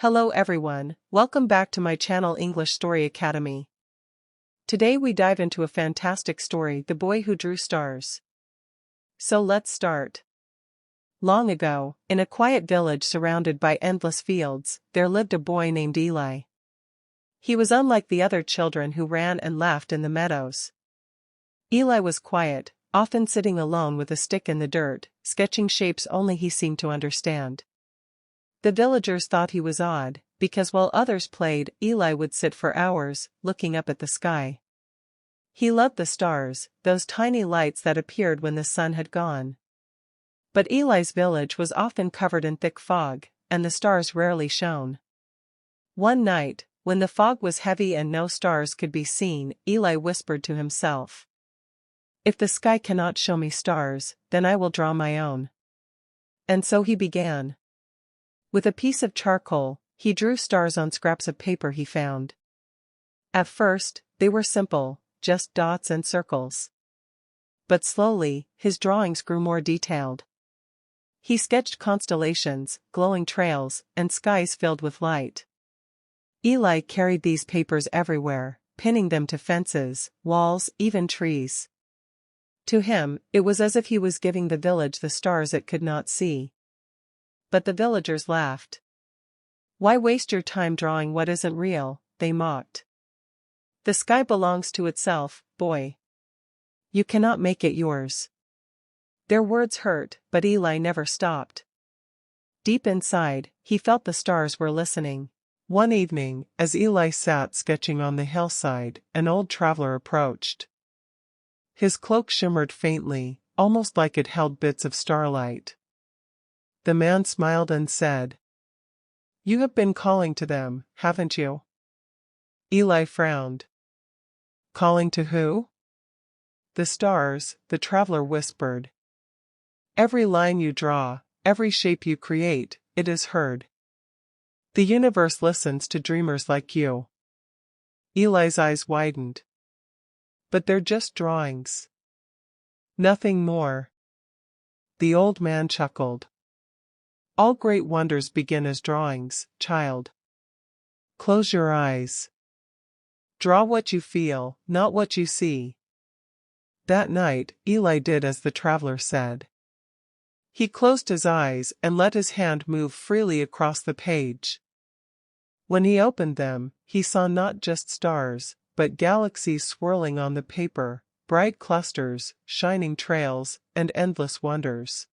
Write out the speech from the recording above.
Hello everyone, welcome back to my channel English Story Academy. Today we dive into a fantastic story, The Boy Who Drew Stars. So let's start. Long ago, in a quiet village surrounded by endless fields, there lived a boy named Eli. He was unlike the other children who ran and laughed in the meadows. Eli was quiet, often sitting alone with a stick in the dirt, sketching shapes only he seemed to understand. The villagers thought he was odd, because while others played, Eli would sit for hours, looking up at the sky. He loved the stars, those tiny lights that appeared when the sun had gone. But Eli's village was often covered in thick fog, and the stars rarely shone. One night, when the fog was heavy and no stars could be seen, Eli whispered to himself, "If the sky cannot show me stars, then I will draw my own." And so he began. With a piece of charcoal, he drew stars on scraps of paper he found. At first, they were simple, just dots and circles. But slowly, his drawings grew more detailed. He sketched constellations, glowing trails, and skies filled with light. Eli carried these papers everywhere, pinning them to fences, walls, even trees. To him, it was as if he was giving the village the stars it could not see. But the villagers laughed. "Why waste your time drawing what isn't real?" they mocked. "The sky belongs to itself, boy. You cannot make it yours." Their words hurt, but Eli never stopped. Deep inside, he felt the stars were listening. One evening, as Eli sat sketching on the hillside, an old traveler approached. His cloak shimmered faintly, almost like it held bits of starlight. The man smiled and said, "You have been calling to them, haven't you?" Eli frowned. "Calling to who?" "The stars," the traveler whispered. "Every line you draw, every shape you create, it is heard. The universe listens to dreamers like you." Eli's eyes widened. "But they're just drawings. Nothing more." The old man chuckled. "All great wonders begin as drawings, child. Close your eyes. Draw what you feel, not what you see." That night, Eli did as the traveler said. He closed his eyes and let his hand move freely across the page. When he opened them, he saw not just stars, but galaxies swirling on the paper, bright clusters, shining trails, and endless wonders.